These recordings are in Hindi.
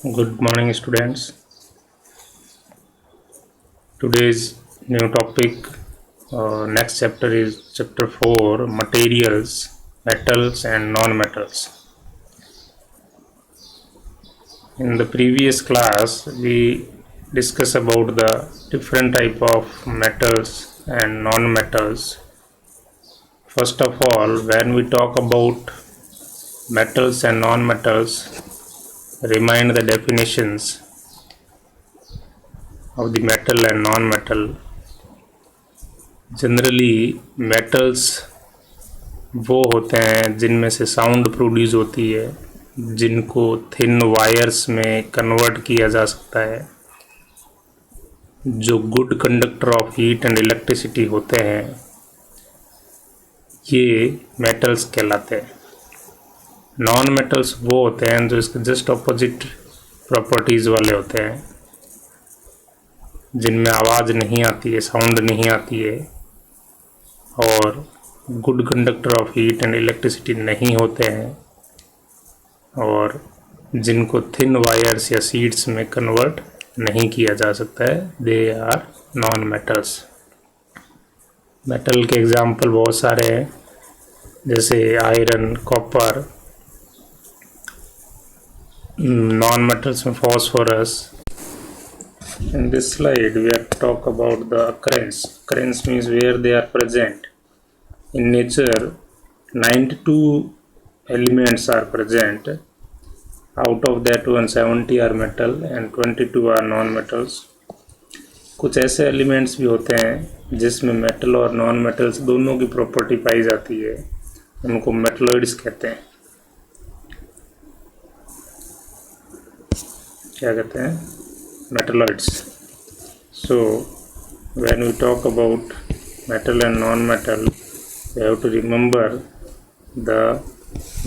Good morning, students. Today's new topic, next chapter is chapter 4 materials, metals, and non metals. In the previous class, we discussed about the different type of metals and non metals. First of all, when we talk about metals and non metals, remind the definitions of the metal and non metal. Generally metals वो होते हैं जिनमें से साउंड प्रोड्यूस होती है, जिनको थिन वायर्स में कन्वर्ट किया जा सकता है, जो good conductor of heat and electricity होते हैं, ये मेटल्स कहलाते हैं। नॉन मेटल्स वो होते हैं जो इसके जस्ट ऑपोजिट प्रॉपर्टीज़ वाले होते हैं, जिनमें आवाज़ नहीं आती है, साउंड नहीं आती है और good conductor of heat and electricity नहीं होते हैं और जिनको थिन वायर्स या सीड्स में कन्वर्ट नहीं किया जा सकता है, they are non metals. Metal के एग्जाम्पल बहुत सारे हैं, जैसे आयरन, कॉपर। नॉन मेटल्स में phosphorus. In this slide, we have to talk about the occurrence. Occurrence means where they are present. In nature, 92 elements are present. Out of that, 170 are metal and 22 are non-metals. कुछ ऐसे एलिमेंट्स भी होते हैं जिसमें मेटल और नॉन मेटल्स दोनों की प्रॉपर्टी पाई जाती है, उनको मेटलॉइड्स कहते हैं। क्या कहते हैं? Metalloids. So when we talk about metal and non-metal, we have to remember the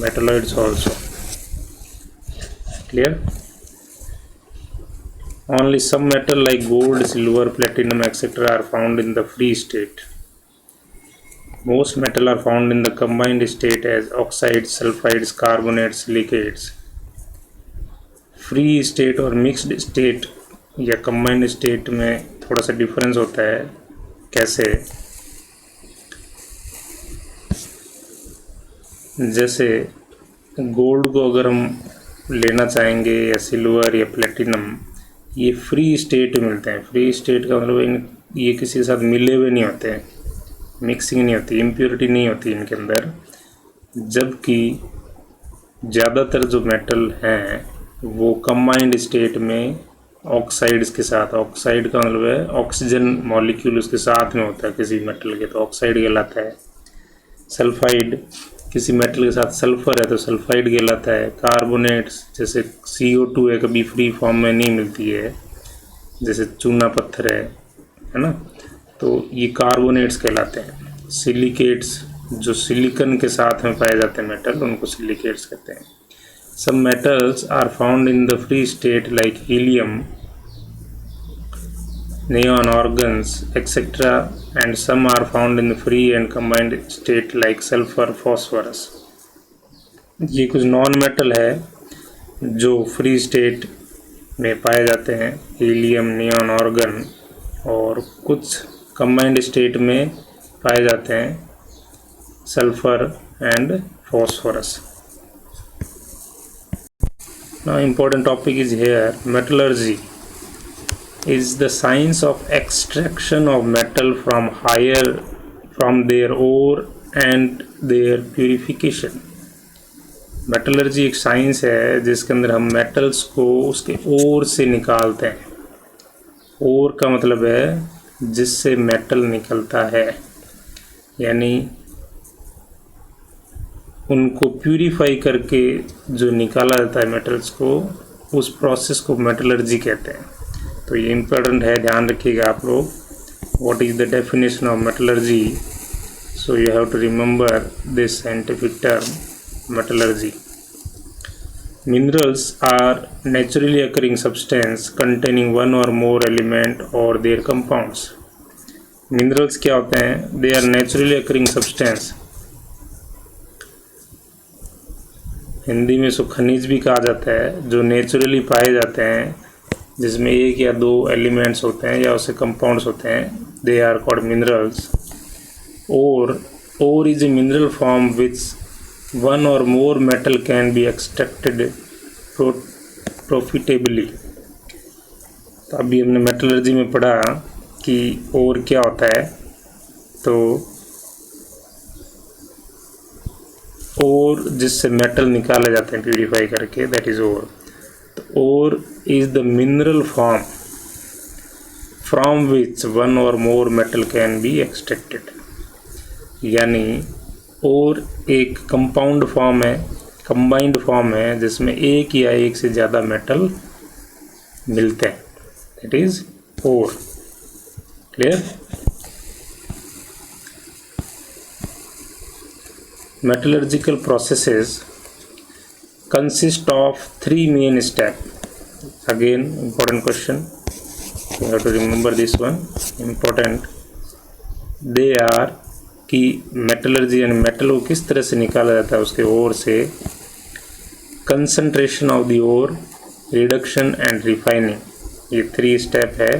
metalloids also. Clear? Only some metal like gold, silver, platinum, etc. are found in the free state. Most metal are found in the combined state as oxides, sulfides, carbonates, silicates. Free state और मिक्स्ड स्टेट या कंबाइंड स्टेट में थोड़ा सा डिफरेंस होता है। कैसे? जैसे गोल्ड को अगर हम लेना चाहेंगे या सिल्वर या प्लेटिनम, ये फ्री स्टेट मिलते हैं। फ्री स्टेट का मतलब ये किसी के साथ मिले हुए नहीं होते हैं, मिक्सिंग नहीं होती, इम्प्योरिटी नहीं होती इनके अंदर। जबकि ज़्यादातर जो मेटल हैं वो कंबाइंड स्टेट में ऑक्साइड्स के साथ, ऑक्साइड का मतलब है ऑक्सीजन मॉलिक्यूल उसके साथ में होता है किसी मेटल के, तो ऑक्साइड कहलाता है। सल्फाइड, किसी मेटल के साथ सल्फर है तो सल्फाइड कहलाता है। कार्बोनेट्स, जैसे CO2 है, कभी फ्री फॉर्म में नहीं मिलती है, जैसे चूना पत्थर है ना, तो ये कार्बोनेट्स कहलाते हैं। सिलिकेट्स, जो सिलिकन के साथ में पाए जाते हैं मेटल, उनको सिलिकेट्स कहते हैं। Some metals are found in the free state like helium, neon, organs, etc. and some are found in the free and combined state like sulfur, phosphorus. ये कुछ नॉन मेटल है जो फ्री स्टेट में पाए जाते हैं, हीलियम, नियॉन, ऑर्गन, और कुछ कंबाइंड स्टेट में पाए जाते हैं, sulphur and phosphorus. Now important topic is here, metallurgy is the science of extraction of metal from their ore and their purification. Metallurgy एक साइंस है जिसके अंदर हम मेटल्स को उसके ओर से निकालते हैं। ओर का मतलब है जिससे मेटल निकलता है, यानी उनको प्यूरीफाई करके जो निकाला जाता है मेटल्स को, उस प्रोसेस को मेटलर्जी कहते हैं। तो ये इम्पोर्टेंट है, ध्यान रखिएगा आप लोग। What is the definition of metallurgy? So you have to remember this scientific term metallurgy. Minerals are naturally occurring substance containing one or more element और देयर कंपाउंड्स। मिनरल्स क्या होते हैं? They are naturally occurring substance Hindi में इसको खनिज भी कहा जाता है, जो नेचुरली पाए जाते हैं, जिसमें एक या दो एलिमेंट्स होते हैं या उससे कंपाउंड्स होते हैं, they are called minerals. Ore is a mineral form which one or more metal can be extracted profitably। तो अभी हमने मेटलर्जी में पढ़ा कि ओर क्या होता है। तो ओर जिससे मेटल निकाले जाते हैं प्यूरिफाई करके, दैट इज ओर। तो ore is the mineral form from which one or more metal can be extracted. यानी और एक कंपाउंड फॉर्म है, कंबाइंड फॉर्म है, जिसमें एक या एक से ज़्यादा मेटल मिलते हैं, that is ore. Clear? Metallurgical processes consist of 3 main step. Again important question, you have to remember this one, important। they are कि मेटलर्जी यानी मेटल को किस तरह से निकाला जाता है उसके ओर से। Concentration of the ore, reduction and refining, ये 3 स्टेप है।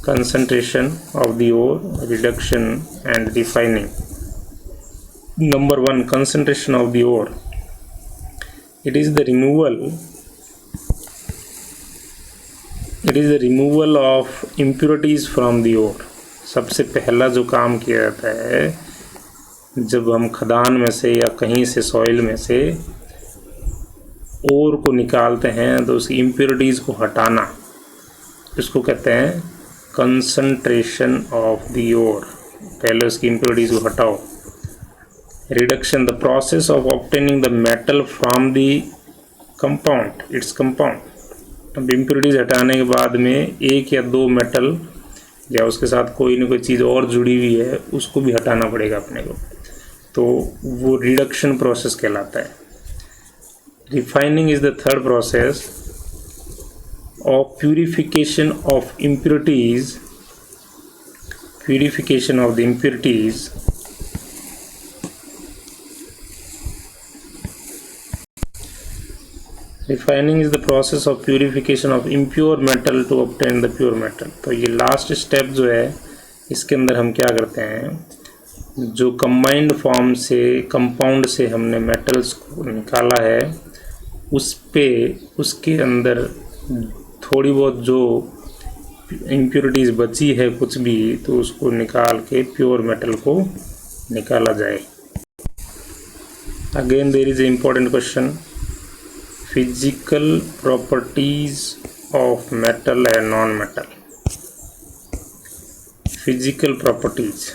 Concentration of the ore, reduction and refining. Number 1, concentration of the ore. It is the removal of impurities from the ore. सबसे पहला जो काम किया जाता है जब हम खदान में से या कहीं से सॉइल में से ओर को निकालते हैं तो उसकी इम्प्योरिटीज़ को हटाना, इसको कहते हैं कंसंट्रेशन ऑफ द ओर। पहले उसकी इम्प्योरिटीज़ को हटाओ। Reduction, the process of obtaining the metal from the compound, its compound. अब इम्प्योरिटीज़ हटाने के बाद में एक या दो मेटल या उसके साथ कोई ना कोई चीज़ और जुड़ी हुई है, उसको भी हटाना पड़ेगा अपने को, तो वो रिडक्शन प्रोसेस कहलाता है। Refining is the third process of purification of impurities. Purification of the impurities refining is the process of purification of impure metal to obtain the pure metal. तो ये लास्ट स्टेप जो है, इसके अंदर हम क्या करते हैं, जो कंबाइंड फॉर्म से, कंपाउंड से हमने मेटल्स को निकाला है, उस पे उसके अंदर थोड़ी बहुत जो इम्प्योरिटीज़ बची है कुछ भी, तो उसको निकाल के प्योर मेटल को निकाला जाए। Again there is a important question, physical properties of metal and non metal. Physical properties,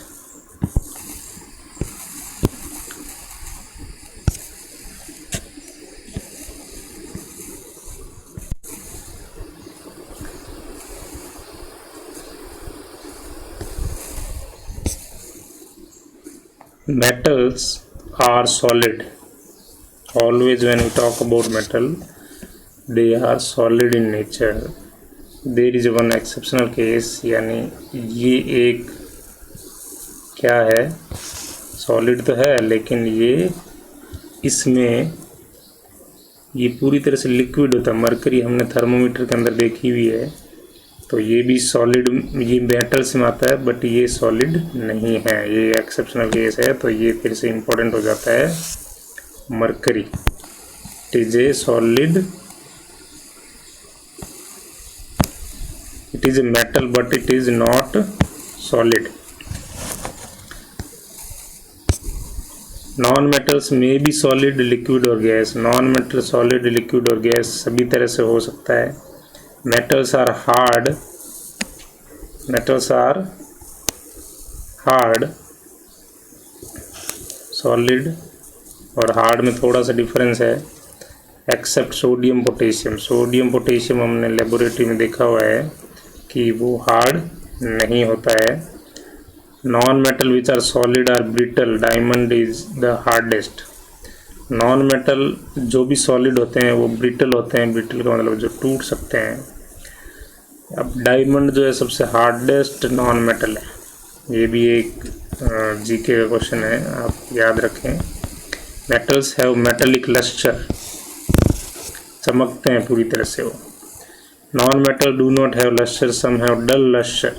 metals are solid. Always when we talk about metal, they are solid in nature. There is one exceptional case, यानी ये एक क्या है, सॉलिड तो है लेकिन ये इसमें ये पूरी तरह से लिक्विड होता है। मरकरी हमने थर्मोमीटर के अंदर देखी हुई है, तो ये भी सॉलिड, ये मेटल्स में आता है बट ये सॉलिड नहीं है, ये एक्सेप्शनल केस है। तो ये फिर से इम्पोर्टेंट हो जाता है, mercury it is a solid, it is a metal but it is not solid. Non metals में भी सॉलिड, लिक्विड और gas. Non metal solid, liquid और गैस सभी तरह से हो सकता है। Metals are hard, metals are hard, solid और हार्ड में थोड़ा सा डिफरेंस है, except sodium potassium. Sodium potassium हमने लेबोरेटरी में देखा हुआ है कि वो हार्ड नहीं होता है। Non metal which are solid are brittle, diamond is the hardest. Non metal जो भी सॉलिड होते हैं वो ब्रिटल होते हैं, ब्रिटल का मतलब जो टूट सकते हैं। अब डायमंड जो है सबसे हार्डेस्ट नॉन मेटल है, ये भी एक जीके का क्वेश्चन है, आप याद रखें। मेटल्स हैव मेटेलिक लस्टर, चमकते हैं पूरी तरह से वो। Non metal do not have luster, some have dull luster,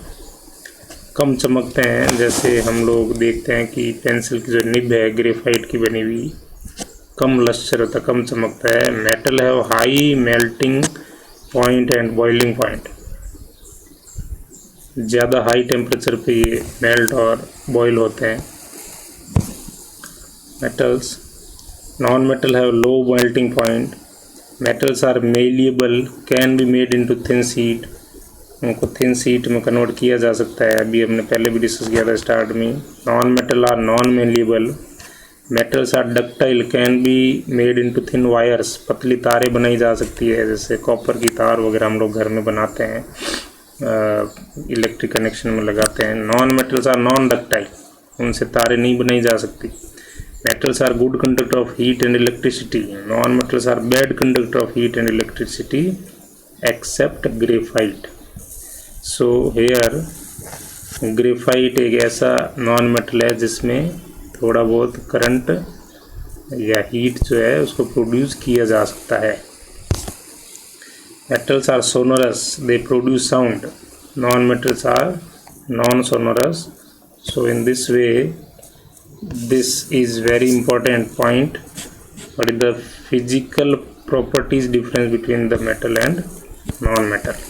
कम चमकते हैं। जैसे हम लोग देखते हैं कि पेंसिल की जो निब है ग्रेफाइट की बनी हुई, कम लस्टर होता है, कम चमकता है। Metal have high melting point and boiling point, ज़्यादा हाई टेम्परेचर पे ये मेल्ट और बॉयल होते हैं metals. Non metal have low melting point, metals are malleable, can be made into thin sheet, उनको थिन शीट में कन्वर्ट किया जा सकता है, अभी हमने पहले भी डिस्कस किया था स्टार्ट में। Non metal are non malleable, metals are ductile, can be made into thin wires, पतली तारें बनाई जा सकती है, जैसे कॉपर की तार वगैरह हम लोग घर में बनाते हैं, इलेक्ट्रिक कनेक्शन में लगाते हैं। Non metals are non ductile, उनसे तारें नहीं बनाई जा सकती। Metals are good conductor of heat and electricity, non metals are bad conductor of heat and electricity except graphite. So here graphite एक ऐसा नॉन मेटल है जिसमें थोड़ा बहुत करंट या हीट जो है उसको प्रोड्यूस किया जा सकता है। Metals are sonorous, they produce sound. Non-metals are non-sonorous. So in this way, this is very important point. What is the physical properties difference between the metal and non-metal?